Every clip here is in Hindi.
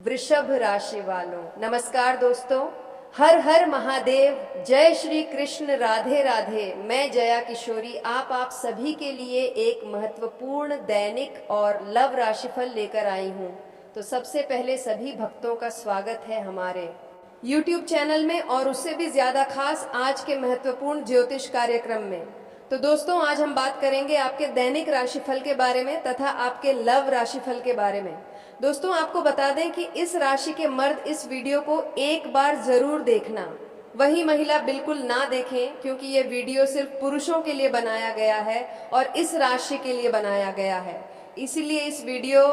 वृषभ राशि वालों, नमस्कार दोस्तों। हर हर महादेव, जय श्री कृष्ण, राधे राधे। मैं जया किशोरी आप सभी के लिए एक महत्वपूर्ण दैनिक और लव राशिफल लेकर आई हूँ। तो सबसे पहले सभी भक्तों का स्वागत है हमारे YouTube चैनल में, और उससे भी ज़्यादा खास आज के महत्वपूर्ण ज्योतिष कार्यक्रम में। तो दोस्तों, आज हम बात करेंगे आपके दैनिक राशिफल के बारे में तथा आपके लव राशिफल के बारे में। दोस्तों, आपको बता दें कि इस राशि के मर्द इस वीडियो को एक बार जरूर देखना, वही महिला बिल्कुल ना देखें, क्योंकि ये वीडियो सिर्फ पुरुषों के लिए बनाया गया है और इस राशि के लिए बनाया गया है। इसीलिए इस वीडियो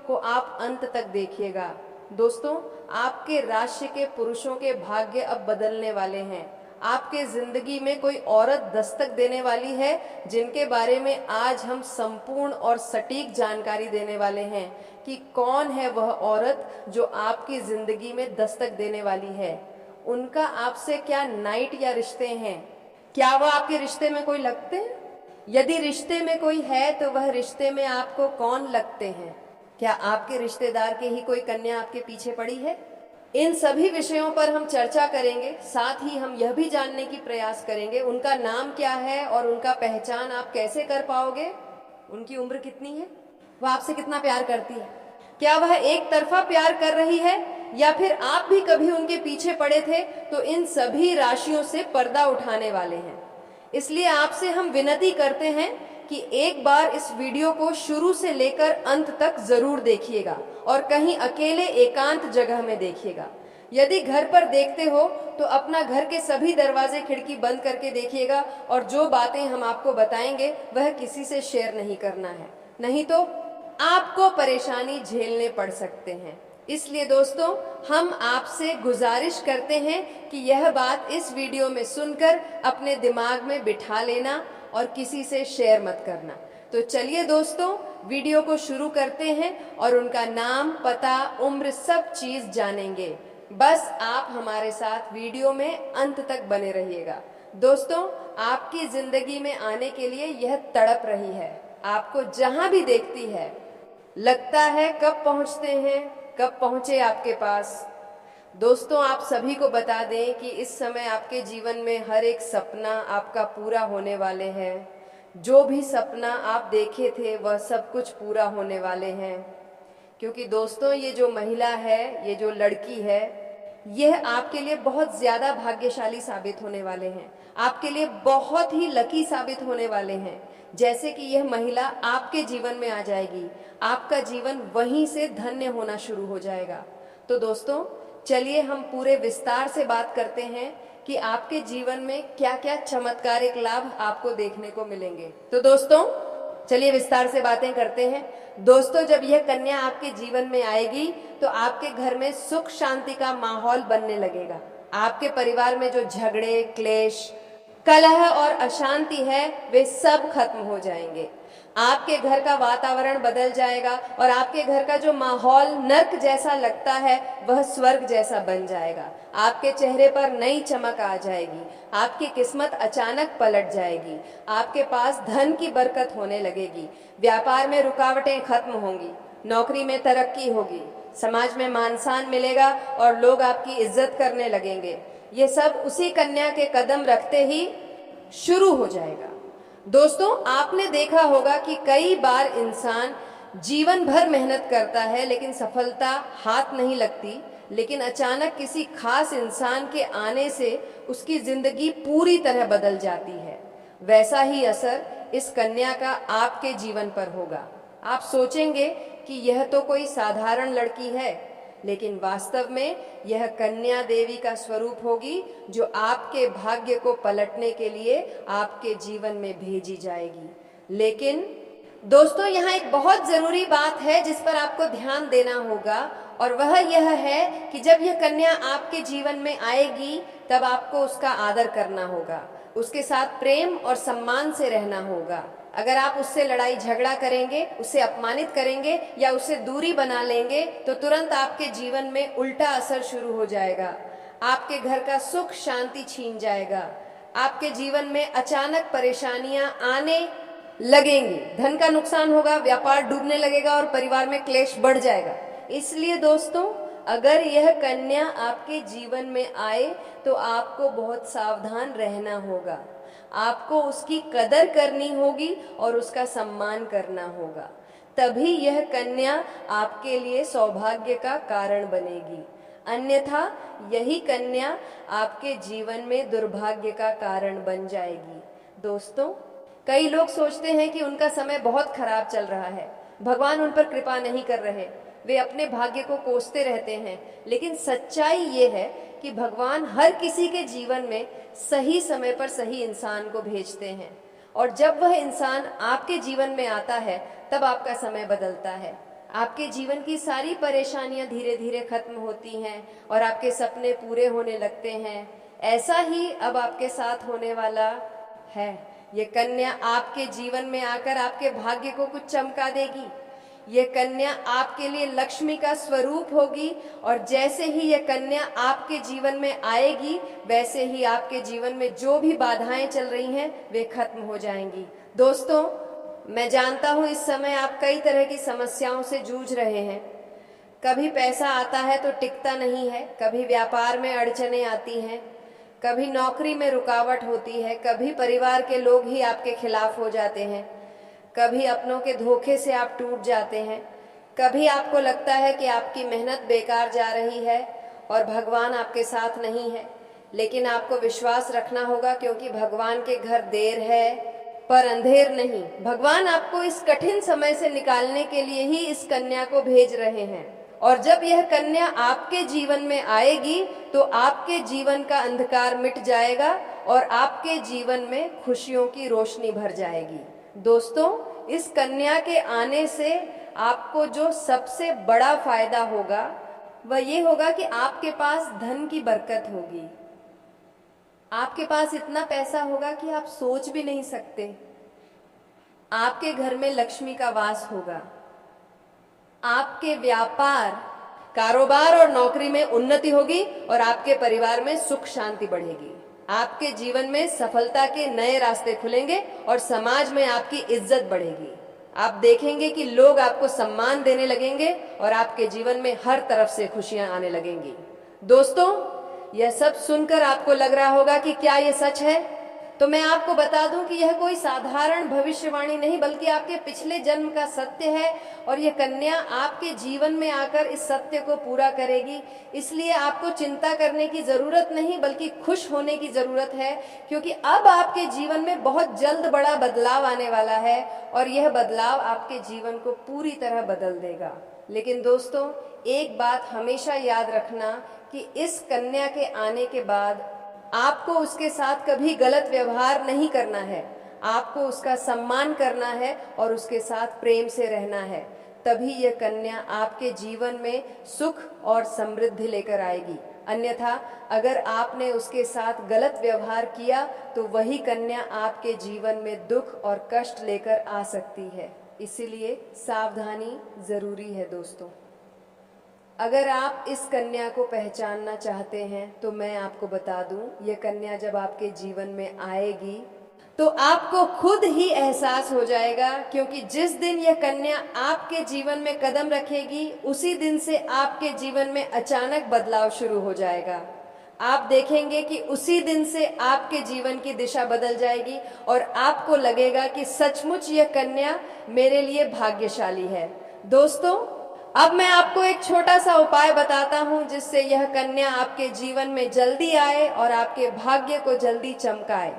को आप अंत तक देखिएगा। दोस्तों, आपके राशि के पुरुषों के भाग्य अब बदलने वाले हैं। आपके जिंदगी में कोई औरत दस्तक देने वाली है, जिनके बारे में आज हम संपूर्ण और सटीक जानकारी देने वाले हैं कि कौन है वह औरत जो आपकी जिंदगी में दस्तक देने वाली है। उनका आपसे क्या नाइट या रिश्ते हैं? क्या वह आपके रिश्ते में कोई लगते हैं? यदि रिश्ते में कोई है तो वह रिश्ते में आपको कौन लगते हैं? क्या आपके रिश्तेदार के ही कोई कन्या आपके पीछे पड़ी है? इन सभी विषयों पर हम चर्चा करेंगे। साथ ही हम यह भी जानने की प्रयास करेंगे उनका नाम क्या है और उनका पहचान आप कैसे कर पाओगे, उनकी उम्र कितनी है, वह आपसे कितना प्यार करती है, क्या वह एक तरफा प्यार कर रही है या फिर आप भी कभी उनके पीछे पड़े थे। तो इन सभी राशियों से पर्दा उठाने वाले हैं। इसलिए आपसे हम विनती करते हैं कि एक बार इस वीडियो को शुरू से लेकर अंत तक जरूर देखिएगा और कहीं अकेले एकांत जगह में देखिएगा। यदि घर पर देखते हो तो अपना घर के सभी दरवाजे खिड़की बंद करके देखिएगा, और जो बातें हम आपको बताएंगे वह किसी से शेयर नहीं करना है, नहीं तो आपको परेशानी झेलने पड़ सकते हैं। इसलिए दोस्तों, हम आपसे गुजारिश करते हैं कि यह बात इस वीडियो में सुनकर अपने दिमाग में बिठा लेना और किसी से शेयर मत करना। तो चलिए दोस्तों, वीडियो को शुरू करते हैं और उनका नाम, पता, उम्र सब चीज जानेंगे। बस आप हमारे साथ वीडियो में अंत तक बने रहिएगा। दोस्तों, आपकी जिंदगी में आने के लिए यह तड़प रही है। आपको जहां भी देखती है लगता है कब पहुंचते हैं, कब पहुंचे आपके पास। दोस्तों, आप सभी को बता दें कि इस समय आपके जीवन में हर एक सपना आपका पूरा होने वाले हैं। जो भी सपना आप देखे थे वह सब कुछ पूरा होने वाले हैं, क्योंकि दोस्तों, ये जो महिला है, ये जो लड़की है, यह आपके लिए बहुत ज़्यादा भाग्यशाली साबित होने वाले हैं। आपके लिए बहुत ही लकी साबित होने वाले हैं। जैसे कि यह महिला आपके जीवन में आ जाएगी, आपका जीवन वहीं से धन्य होना शुरू हो जाएगा। तो दोस्तों, चलिए हम पूरे विस्तार से बात करते हैं कि आपके जीवन में क्या क्या चमत्कारिक लाभ आपको देखने को मिलेंगे। तो दोस्तों, चलिए विस्तार से बातें करते हैं। दोस्तों, जब यह कन्या आपके जीवन में आएगी तो आपके घर में सुख शांति का माहौल बनने लगेगा। आपके परिवार में जो झगड़े, क्लेश, कलह और अशांति है, वे सब खत्म हो जाएंगे। आपके घर का वातावरण बदल जाएगा और आपके घर का जो माहौल नर्क जैसा लगता है वह स्वर्ग जैसा बन जाएगा। आपके चेहरे पर नई चमक आ जाएगी। आपकी किस्मत अचानक पलट जाएगी। आपके पास धन की बरकत होने लगेगी। व्यापार में रुकावटें खत्म होंगी। नौकरी में तरक्की होगी। समाज में मान सम्मान मिलेगा और लोग आपकी इज्जत करने लगेंगे। ये सब उसी कन्या के कदम रखते ही शुरू हो जाएगा। दोस्तों, आपने देखा होगा कि कई बार इंसान जीवन भर मेहनत करता है लेकिन सफलता हाथ नहीं लगती, लेकिन अचानक किसी खास इंसान के आने से उसकी जिंदगी पूरी तरह बदल जाती है। वैसा ही असर इस कन्या का आपके जीवन पर होगा। आप सोचेंगे कि यह तो कोई साधारण लड़की है, लेकिन वास्तव में यह कन्या देवी का स्वरूप होगी, जो आपके भाग्य को पलटने के लिए आपके जीवन में भेजी जाएगी। लेकिन दोस्तों, यहाँ एक बहुत जरूरी बात है जिस पर आपको ध्यान देना होगा, और वह यह है कि जब यह कन्या आपके जीवन में आएगी तब आपको उसका आदर करना होगा, उसके साथ प्रेम और सम्मान से रहना होगा। अगर आप उससे लड़ाई झगड़ा करेंगे, उसे अपमानित करेंगे या उससे दूरी बना लेंगे तो तुरंत आपके जीवन में उल्टा असर शुरू हो जाएगा। आपके घर का सुख शांति छीन जाएगा। आपके जीवन में अचानक परेशानियां आने लगेंगी। धन का नुकसान होगा, व्यापार डूबने लगेगा और परिवार में क्लेश बढ़ जाएगा। इसलिए दोस्तों, अगर यह कन्या आपके जीवन में आए तो आपको बहुत सावधान रहना होगा, आपको उसकी कदर करनी होगी और उसका सम्मान करना होगा, तभी यह कन्या आपके लिए सौभाग्य का कारण बनेगी। अन्यथा यही कन्या आपके जीवन में दुर्भाग्य का कारण बन जाएगी। दोस्तों, कई लोग सोचते हैं कि उनका समय बहुत खराब चल रहा है, भगवान उन पर कृपा नहीं कर रहे, वे अपने भाग्य को कोसते रहते हैं। लेकिन सच्चाई ये है कि भगवान हर किसी के जीवन में सही समय पर सही इंसान को भेजते हैं, और जब वह इंसान आपके जीवन में आता है तब आपका समय बदलता है। आपके जीवन की सारी परेशानियां धीरे धीरे खत्म होती हैं और आपके सपने पूरे होने लगते हैं। ऐसा ही अब आपके साथ होने वाला है। ये कन्या आपके जीवन में आकर आपके भाग्य को कुछ चमका देगी। ये कन्या आपके लिए लक्ष्मी का स्वरूप होगी, और जैसे ही ये कन्या आपके जीवन में आएगी वैसे ही आपके जीवन में जो भी बाधाएं चल रही हैं वे खत्म हो जाएंगी। दोस्तों, मैं जानता हूं इस समय आप कई तरह की समस्याओं से जूझ रहे हैं। कभी पैसा आता है तो टिकता नहीं है, कभी व्यापार में अड़चनें आती हैं, कभी नौकरी में रुकावट होती है, कभी परिवार के लोग ही आपके खिलाफ हो जाते हैं, कभी अपनों के धोखे से आप टूट जाते हैं, कभी आपको लगता है कि आपकी मेहनत बेकार जा रही है और भगवान आपके साथ नहीं है। लेकिन आपको विश्वास रखना होगा, क्योंकि भगवान के घर देर है पर अंधेर नहीं। भगवान आपको इस कठिन समय से निकालने के लिए ही इस कन्या को भेज रहे हैं, और जब यह कन्या आपके जीवन में आएगी तो आपके जीवन का अंधकार मिट जाएगा और आपके जीवन में खुशियों की रोशनी भर जाएगी। दोस्तों, इस कन्या के आने से आपको जो सबसे बड़ा फायदा होगा वह ये होगा कि आपके पास धन की बरकत होगी। आपके पास इतना पैसा होगा कि आप सोच भी नहीं सकते। आपके घर में लक्ष्मी का वास होगा। आपके व्यापार, कारोबार और नौकरी में उन्नति होगी और आपके परिवार में सुख शांति बढ़ेगी। आपके जीवन में सफलता के नए रास्ते खुलेंगे और समाज में आपकी इज्जत बढ़ेगी। आप देखेंगे कि लोग आपको सम्मान देने लगेंगे और आपके जीवन में हर तरफ से खुशियां आने लगेंगी। दोस्तों, यह सब सुनकर आपको लग रहा होगा कि क्या यह सच है? तो मैं आपको बता दूं कि यह कोई साधारण भविष्यवाणी नहीं, बल्कि आपके पिछले जन्म का सत्य है, और यह कन्या आपके जीवन में आकर इस सत्य को पूरा करेगी। इसलिए आपको चिंता करने की जरूरत नहीं, बल्कि खुश होने की जरूरत है, क्योंकि अब आपके जीवन में बहुत जल्द बड़ा बदलाव आने वाला है और यह बदलाव आपके जीवन को पूरी तरह बदल देगा। लेकिन दोस्तों, एक बात हमेशा याद रखना कि इस कन्या के आने के बाद आपको उसके साथ कभी गलत व्यवहार नहीं करना है। आपको उसका सम्मान करना है और उसके साथ प्रेम से रहना है। तभी यह कन्या आपके जीवन में सुख और समृद्धि लेकर आएगी। अन्यथा अगर आपने उसके साथ गलत व्यवहार किया तो वही कन्या आपके जीवन में दुख और कष्ट लेकर आ सकती है। इसीलिए सावधानी जरूरी है। दोस्तों, अगर आप इस कन्या को पहचानना चाहते हैं तो मैं आपको बता दूं, यह कन्या जब आपके जीवन में आएगी तो आपको खुद ही एहसास हो जाएगा, क्योंकि जिस दिन यह कन्या आपके जीवन में कदम रखेगी उसी दिन से आपके जीवन में अचानक बदलाव शुरू हो जाएगा। आप देखेंगे कि उसी दिन से आपके जीवन की दिशा बदल जाएगी और आपको लगेगा कि सचमुच यह कन्या मेरे लिए भाग्यशाली है। दोस्तों, अब मैं आपको एक छोटा सा उपाय बताता हूं जिससे यह कन्या आपके जीवन में जल्दी आए और आपके भाग्य को जल्दी चमकाए।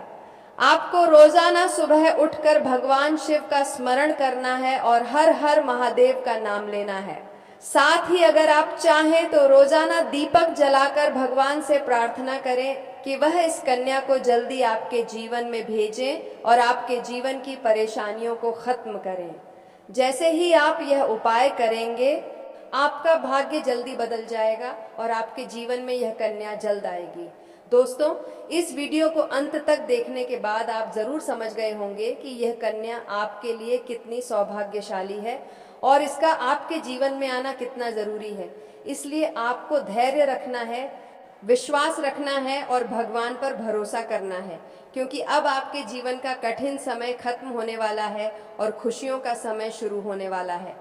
आपको रोजाना सुबह उठकर भगवान शिव का स्मरण करना है और हर हर महादेव का नाम लेना है। साथ ही अगर आप चाहें तो रोजाना दीपक जलाकर भगवान से प्रार्थना करें कि वह इस कन्या को जल्दी आपके जीवन में भेजें और आपके जीवन की परेशानियों को खत्म करें। जैसे ही आप यह उपाय करेंगे, आपका भाग्य जल्दी बदल जाएगा और आपके जीवन में यह कन्या जल्द आएगी। दोस्तों, इस वीडियो को अंत तक देखने के बाद आप जरूर समझ गए होंगे कि यह कन्या आपके लिए कितनी सौभाग्यशाली है और इसका आपके जीवन में आना कितना जरूरी है। इसलिए आपको धैर्य रखना है, विश्वास रखना है और भगवान पर भरोसा करना है, क्योंकि अब आपके जीवन का कठिन समय खत्म होने वाला है और खुशियों का समय शुरू होने वाला है।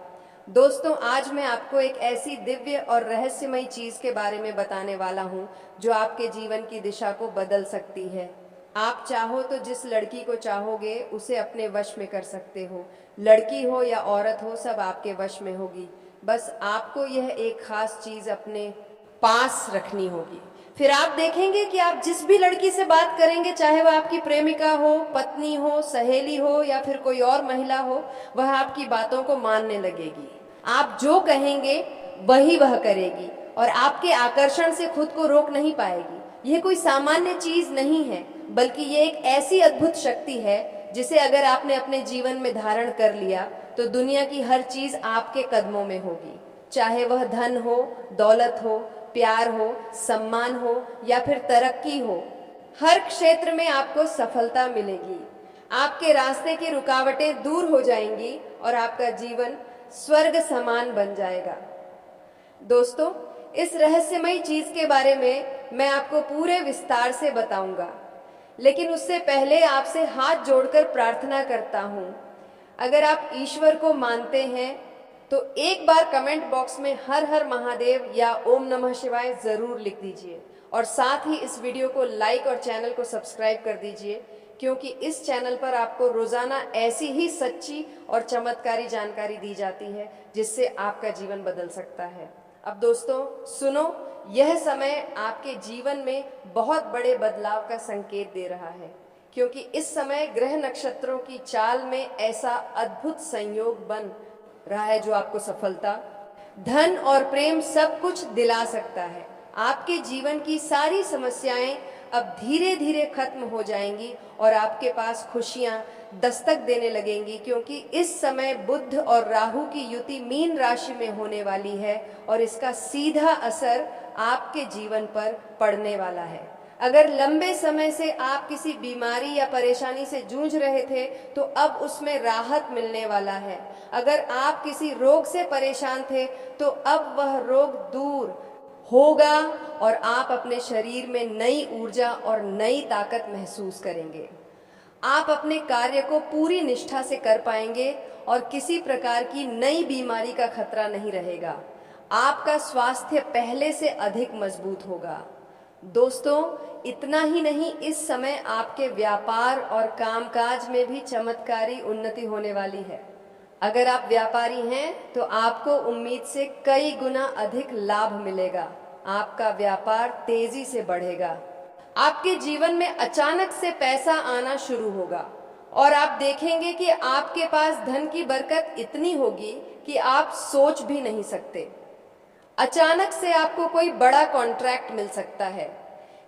दोस्तों, आज मैं आपको एक ऐसी दिव्य और रहस्यमयी चीज के बारे में बताने वाला हूँ जो आपके जीवन की दिशा को बदल सकती है। आप चाहो तो जिस लड़की को चाहोगे उसे अपने वश में कर सकते हो। लड़की हो या औरत हो, सब आपके वश में होगी। बस आपको यह एक खास चीज अपने पास रखनी होगी। फिर आप देखेंगे कि आप जिस भी लड़की से बात करेंगे, चाहे वह आपकी प्रेमिका हो, पत्नी हो, सहेली हो या फिर कोई और महिला हो, वह आपकी बातों को मानने लगेगी। आप जो कहेंगे वही वह करेगी और आपके आकर्षण से खुद को रोक नहीं पाएगी। यह कोई सामान्य चीज नहीं है, बल्कि ये एक ऐसी अद्भुत शक्ति है जिसे अगर आपने अपने जीवन में धारण कर लिया तो दुनिया की हर चीज आपके कदमों में होगी। चाहे वह धन हो, दौलत हो, प्यार हो, सम्मान हो या फिर तरक्की हो, हर क्षेत्र में आपको सफलता मिलेगी। आपके रास्ते की रुकावटें दूर हो जाएंगी और आपका जीवन स्वर्ग समान बन जाएगा। दोस्तों, इस रहस्यमयी चीज के बारे में मैं आपको पूरे विस्तार से बताऊंगा, लेकिन उससे पहले आपसे हाथ जोड़कर प्रार्थना करता हूं। अगर आप ईश्वर को मानते हैं तो एक बार कमेंट बॉक्स में हर हर महादेव या ओम नमः शिवाय जरूर लिख दीजिए और साथ ही इस वीडियो को लाइक और चैनल को सब्सक्राइब कर दीजिए, क्योंकि इस चैनल पर आपको रोजाना ऐसी ही सच्ची और चमत्कारी जानकारी दी जाती है जिससे आपका जीवन बदल सकता है। अब दोस्तों सुनो, यह समय आपके जीवन में बहुत बड़े बदलाव का संकेत दे रहा है, क्योंकि इस समय ग्रह नक्षत्रों की चाल में ऐसा अद्भुत संयोग बन रहा है जो आपको सफलता, धन और प्रेम सब कुछ दिला सकता है। आपके जीवन की सारी समस्याएं अब धीरे धीरे खत्म हो जाएंगी और आपके पास खुशियां दस्तक देने लगेंगी, क्योंकि इस समय बुध और राहु की युति मीन राशि में होने वाली है और इसका सीधा असर आपके जीवन पर पड़ने वाला है। अगर लंबे समय से आप किसी बीमारी या परेशानी से जूझ रहे थे तो अब उसमें राहत मिलने वाला है। अगर आप किसी रोग से परेशान थे तो अब वह रोग दूर होगा और आप अपने शरीर में नई ऊर्जा और नई ताकत महसूस करेंगे। आप अपने कार्य को पूरी निष्ठा से कर पाएंगे और किसी प्रकार की नई बीमारी का खतरा नहीं रहेगा। आपका स्वास्थ्य पहले से अधिक मजबूत होगा। दोस्तों, इतना ही नहीं, इस समय आपके व्यापार और कामकाज में भी चमत्कारी उन्नति होने वाली है। अगर आप व्यापारी हैं तो आपको उम्मीद से कई गुना अधिक लाभ मिलेगा। आपका व्यापार तेजी से बढ़ेगा। आपके जीवन में अचानक से पैसा आना शुरू होगा और आप देखेंगे कि आपके पास धन की बरकत इतनी होगी कि आप सोच भी नहीं सकते। अचानक से आपको कोई बड़ा कॉन्ट्रैक्ट मिल सकता है।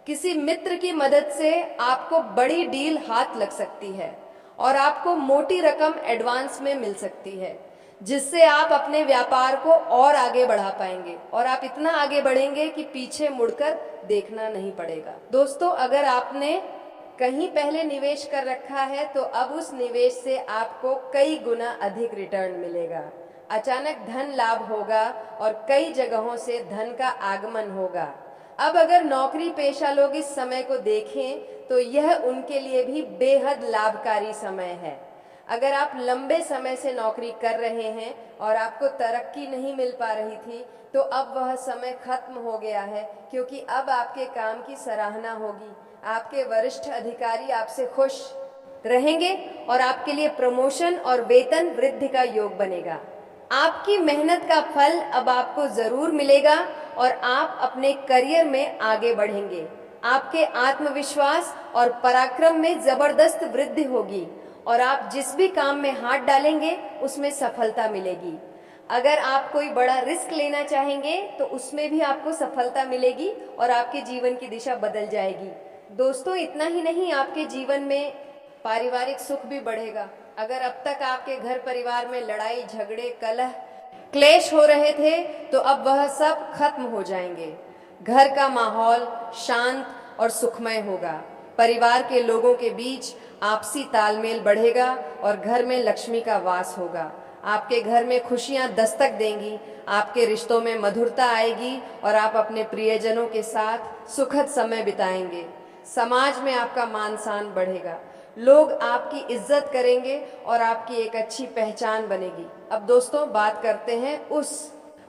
किसी मित्र की मदद से आपको बड़ी डील हाथ लग सकती है और आपको मोटी रकम एडवांस में मिल सकती है, जिससे आप अपने व्यापार को और आगे बढ़ा पाएंगे और आप इतना आगे बढ़ेंगे कि पीछे मुड़कर देखना नहीं पड़ेगा। दोस्तों, अगर आपने कहीं पहले निवेश कर रखा है तो अब उस निवेश से आपको कई गुना अधिक रिटर्न मिलेगा। अचानक धन लाभ होगा और कई जगहों से धन का आगमन होगा। अब अगर नौकरी पेशा लोग इस समय को देखें तो यह उनके लिए भी बेहद लाभकारी समय है। अगर आप लंबे समय से नौकरी कर रहे हैं और आपको तरक्की नहीं मिल पा रही थी तो अब वह समय खत्म हो गया है, क्योंकि अब आपके काम की सराहना होगी। आपके वरिष्ठ अधिकारी आपसे खुश रहेंगे और आपके लिए प्रमोशन और वेतन वृद्धि का योग बनेगा। आपकी मेहनत का फल अब आपको जरूर मिलेगा और आप अपने करियर में आगे बढ़ेंगे। आपके आत्मविश्वास और पराक्रम में जबरदस्त वृद्धि होगी और आप जिस भी काम में हाथ डालेंगे उसमें सफलता मिलेगी। अगर आप कोई बड़ा रिस्क लेना चाहेंगे तो उसमें भी आपको सफलता मिलेगी और आपके जीवन की दिशा बदल जाएगी। दोस्तों, इतना ही नहीं, आपके जीवन में पारिवारिक सुख भी बढ़ेगा। अगर अब तक आपके घर परिवार में लड़ाई झगड़े कलह क्लेश हो रहे थे तो अब वह सब खत्म हो जाएंगे। घर का माहौल शांत और सुखमय होगा। परिवार के लोगों के बीच आपसी तालमेल बढ़ेगा और घर में लक्ष्मी का वास होगा। आपके घर में खुशियां दस्तक देंगी, आपके रिश्तों में मधुरता आएगी और आप अपने प्रियजनों के साथ सुखद समय बिताएंगे। समाज में आपका मान सम्मान बढ़ेगा। लोग आपकी इज्जत करेंगे और आपकी एक अच्छी पहचान बनेगी। अब दोस्तों बात करते हैं उस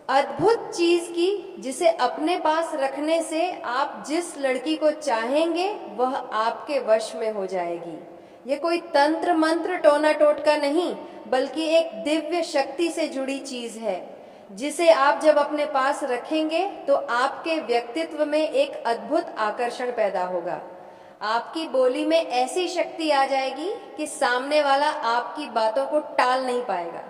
अद्भुत चीज की जिसे अपने पास रखने से आप जिस लड़की को चाहेंगे वह आपके वश में हो जाएगी। ये कोई तंत्र मंत्र टोना टोटका नहीं, बल्कि एक दिव्य शक्ति से जुड़ी चीज है जिसे आप जब अपने पास रखेंगे तो आपके व्यक्तित्व में एक अद्भुत आकर्षण पैदा होगा। आपकी बोली में ऐसी शक्ति आ जाएगी कि सामने वाला आपकी बातों को टाल नहीं पाएगा।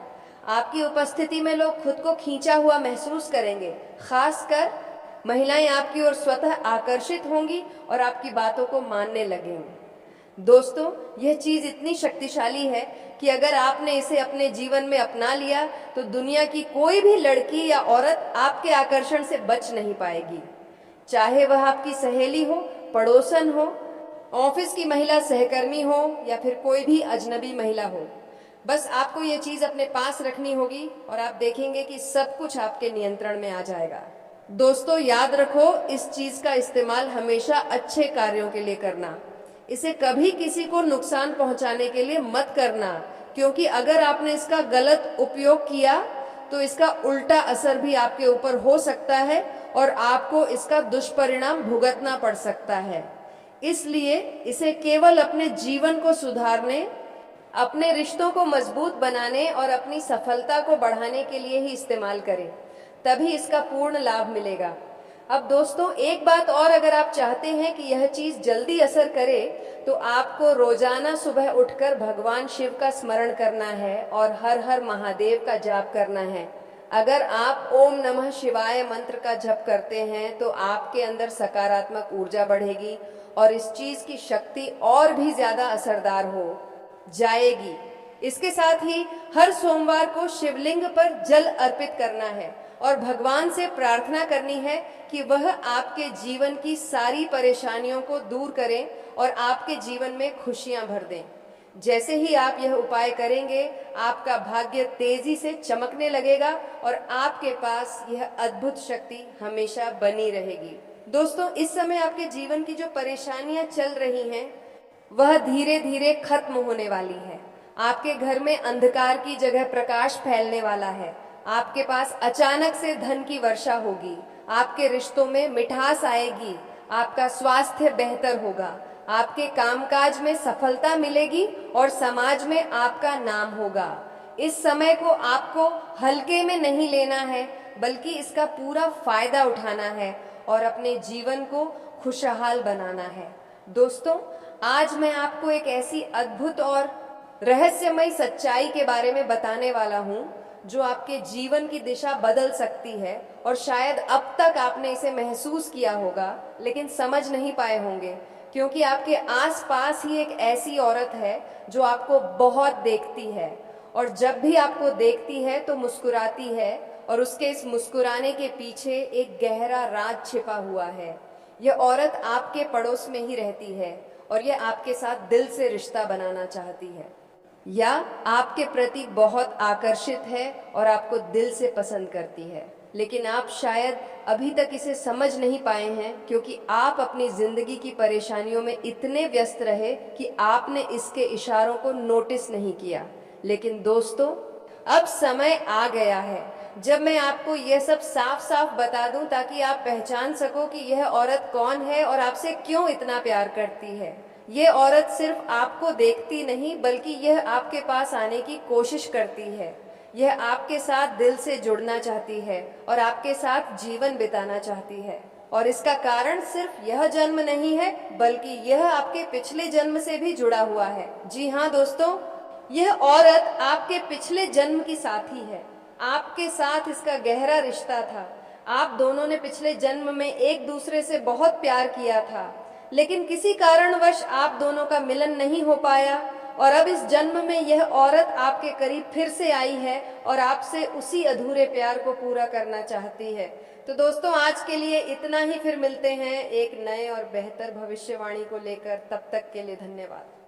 आपकी उपस्थिति में लोग खुद को खींचा हुआ महसूस करेंगे। खासकर महिलाएं आपकी ओर स्वतः आकर्षित होंगी और आपकी बातों को मानने लगेंगी। दोस्तों, यह चीज इतनी शक्तिशाली है कि अगर आपने इसे अपने जीवन में अपना लिया तो दुनिया की कोई भी लड़की या औरत आपके आकर्षण से बच नहीं पाएगी। चाहे वह आपकी सहेली हो, पड़ोसन हो, ऑफिस की महिला सहकर्मी हो या फिर कोई भी अजनबी महिला हो, बस आपको ये चीज अपने पास रखनी होगी और आप देखेंगे कि सब कुछ आपके नियंत्रण में आ जाएगा। दोस्तों याद रखो, इस चीज का इस्तेमाल हमेशा अच्छे कार्यों के लिए करना। इसे कभी किसी को नुकसान पहुंचाने के लिए मत करना, क्योंकि अगर आपने इसका गलत उपयोग किया तो इसका उल्टा असर भी आपके ऊपर हो सकता है और आपको इसका दुष्परिणाम भुगतना पड़ सकता है। इसलिए इसे केवल अपने जीवन को सुधारने, अपने रिश्तों को मजबूत बनाने और अपनी सफलता को बढ़ाने के लिए ही इस्तेमाल करें, तभी इसका पूर्ण लाभ मिलेगा। अब दोस्तों एक बात और, अगर आप चाहते हैं कि यह चीज जल्दी असर करे तो आपको रोजाना सुबह उठकर भगवान शिव का स्मरण करना है और हर हर महादेव का जाप करना है। अगर आप ओम नमः शिवाय मंत्र का जप करते हैं तो आपके अंदर सकारात्मक ऊर्जा बढ़ेगी और इस चीज की शक्ति और भी ज्यादा असरदार हो जाएगी। इसके साथ ही हर सोमवार को शिवलिंग पर जल अर्पित करना है और भगवान से प्रार्थना करनी है कि वह आपके जीवन की सारी परेशानियों को दूर करें और आपके जीवन में खुशियां भर दें। जैसे ही आप यह उपाय करेंगे, आपका भाग्य तेजी से चमकने लगेगा और आपके पास यह अद्भुत शक्ति हमेशा बनी रहेगी। दोस्तों, इस समय आपके जीवन की जो परेशानियां चल रही हैं वह धीरे धीरे खत्म होने वाली है। आपके घर में अंधकार की जगह प्रकाश फैलने वाला है। आपके पास अचानक से धन की वर्षा होगी। आपके रिश्तों में मिठास आएगी। आपका स्वास्थ्य बेहतर होगा। आपके कामकाज में सफलता मिलेगी और समाज में आपका नाम होगा। इस समय को आपको हल्के में नहीं लेना है, बल्कि इसका पूरा फायदा उठाना है और अपने जीवन को खुशहाल बनाना है। दोस्तों, आज मैं आपको एक ऐसी अद्भुत और रहस्यमयी सच्चाई के बारे में बताने वाला हूं जो आपके जीवन की दिशा बदल सकती है और शायद अब तक आपने इसे महसूस किया होगा लेकिन समझ नहीं पाए होंगे, क्योंकि आपके आसपास ही एक ऐसी औरत है जो आपको बहुत देखती है और जब भी आपको देखती है तो मुस्कुराती है और उसके इस मुस्कुराने के पीछे एक गहरा राज छिपा हुआ है। यह औरत आपके पड़ोस में ही रहती है और यह आपके साथ दिल से रिश्ता बनाना चाहती है या आपके प्रति बहुत आकर्षित है और आपको दिल से पसंद करती है, लेकिन आप शायद अभी तक इसे समझ नहीं पाए हैं क्योंकि आप अपनी जिंदगी की परेशानियों में इतने व्यस्त रहे कि आपने इसके इशारों को नोटिस नहीं किया। लेकिन दोस्तों, अब समय आ गया है जब मैं आपको यह सब साफ साफ बता दूं ताकि आप पहचान सको कि यह औरत कौन है और आपसे क्यों इतना प्यार करती है। यह औरत सिर्फ आपको देखती नहीं, बल्कि यह आपके पास आने की कोशिश करती है। यह आपके साथ दिल से जुड़ना चाहती है और आपके साथ जीवन बिताना चाहती है। और इसका कारण सिर्फ यह जन्म नहीं है, बल्कि यह आपके पिछले जन्म से भी जुड़ा हुआ है। जी हाँ दोस्तों, यह औरत आपके पिछले जन्म की साथी है। आपके साथ इसका गहरा रिश्ता था। आप दोनों ने पिछले जन्म में एक दूसरे से बहुत प्यार किया था, लेकिन किसी कारणवश आप दोनों का मिलन नहीं हो पाया और अब इस जन्म में यह औरत आपके करीब फिर से आई है और आपसे उसी अधूरे प्यार को पूरा करना चाहती है। तो दोस्तों, आज के लिए इतना ही। फिर मिलते हैं एक नए और बेहतर भविष्यवाणी को लेकर। तब तक के लिए धन्यवाद।